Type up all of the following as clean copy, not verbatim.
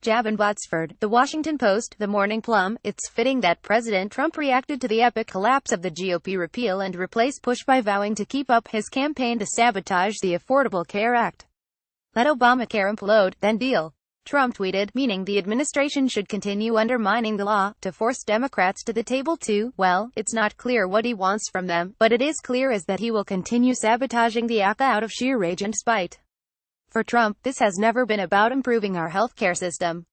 Jab and Botsford, The Washington Post, The Morning Plum. It's fitting that President Trump reacted to the epic collapse of the GOP repeal and replace push by vowing to keep up his campaign to sabotage the Affordable Care Act. Let Obamacare implode, then deal. Trump tweeted, meaning the administration should continue undermining the law, to force Democrats to the table too. Well, it's not clear what he wants from them, but it is clear is that he will continue sabotaging the ACA out of sheer rage and spite. For Trump, this has never been about improving our healthcare system.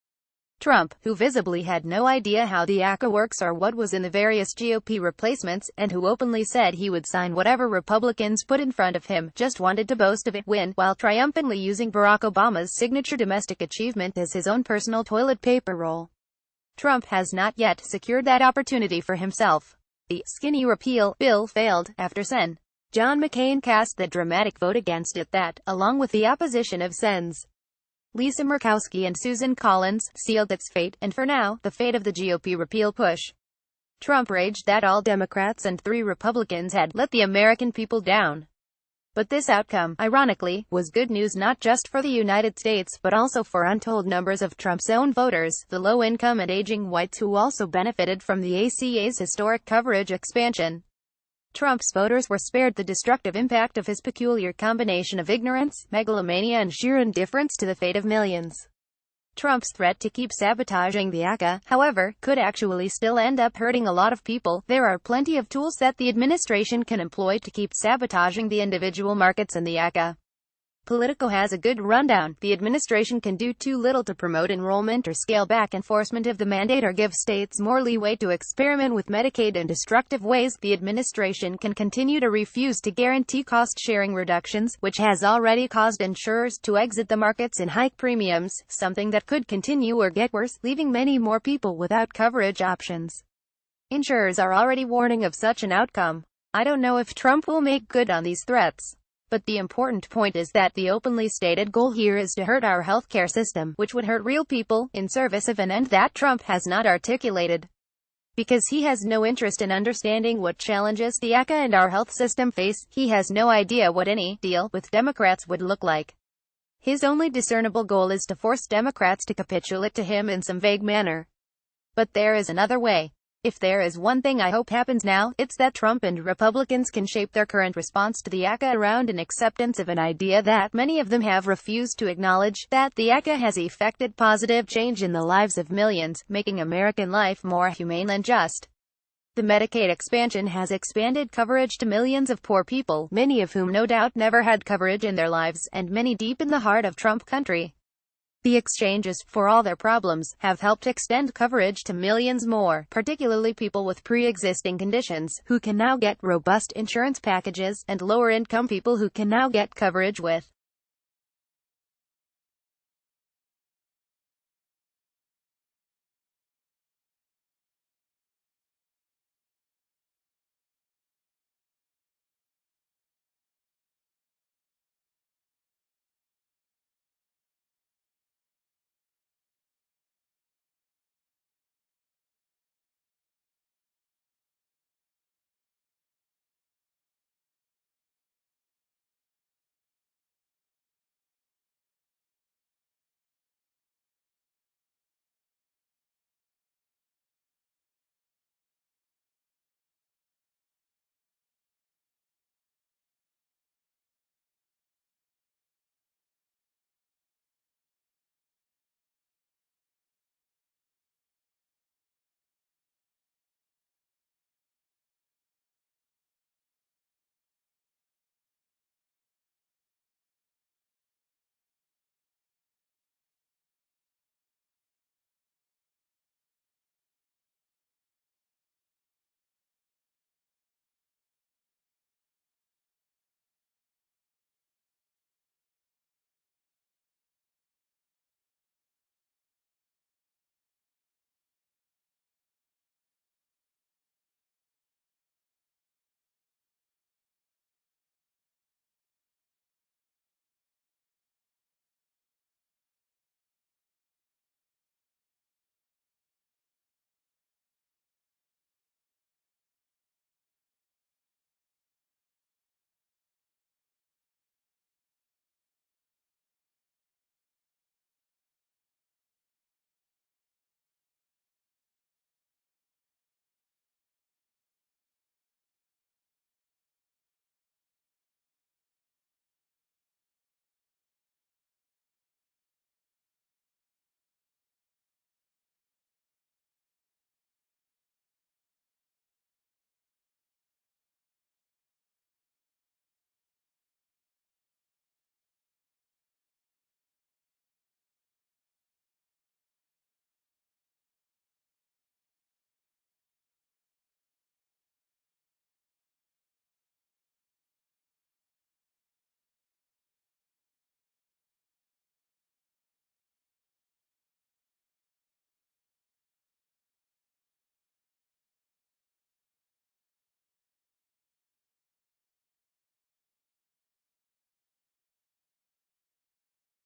Trump, who visibly had no idea how the ACA works or what was in the various GOP replacements, and who openly said he would sign whatever Republicans put in front of him, just wanted to boast of it win, while triumphantly using Barack Obama's signature domestic achievement as his own personal toilet paper roll. Trump has not yet secured that opportunity for himself. The skinny repeal bill failed, after Sen. John McCain cast that dramatic vote against it that, along with the opposition of Sens. Lisa Murkowski and Susan Collins, sealed its fate, and for now, the fate of the GOP repeal push. Trump raged that all Democrats and 3 Republicans had let the American people down. But this outcome, ironically, was good news not just for the United States but also for untold numbers of Trump's own voters, the low-income and aging whites who also benefited from the ACA's historic coverage expansion. Trump's voters were spared the destructive impact of his peculiar combination of ignorance, megalomania and sheer indifference to the fate of millions. Trump's threat to keep sabotaging the ACA, however, could actually still end up hurting a lot of people. There are plenty of tools that the administration can employ to keep sabotaging the individual markets and the ACA. Politico has a good rundown. The administration can do too little to promote enrollment or scale back enforcement of the mandate or give states more leeway to experiment with Medicaid in destructive ways. The administration can continue to refuse to guarantee cost-sharing reductions, which has already caused insurers to exit the markets and hike premiums, something that could continue or get worse, leaving many more people without coverage options. Insurers are already warning of such an outcome. I don't know if Trump will make good on these threats. But the important point is that the openly stated goal here is to hurt our healthcare system, which would hurt real people, in service of an end that Trump has not articulated. Because he has no interest in understanding what challenges the ACA and our health system face, he has no idea what any deal with Democrats would look like. His only discernible goal is to force Democrats to capitulate to him in some vague manner. But there is another way. If there is one thing I hope happens now, it's that Trump and Republicans can shape their current response to the ACA around an acceptance of an idea that many of them have refused to acknowledge, that the ACA has effected positive change in the lives of millions, making American life more humane and just. The Medicaid expansion has expanded coverage to millions of poor people, many of whom no doubt never had coverage in their lives, and many deep in the heart of Trump country. The exchanges, for all their problems, have helped extend coverage to millions more, particularly people with pre-existing conditions, who can now get robust insurance packages, and lower-income people who can now get coverage with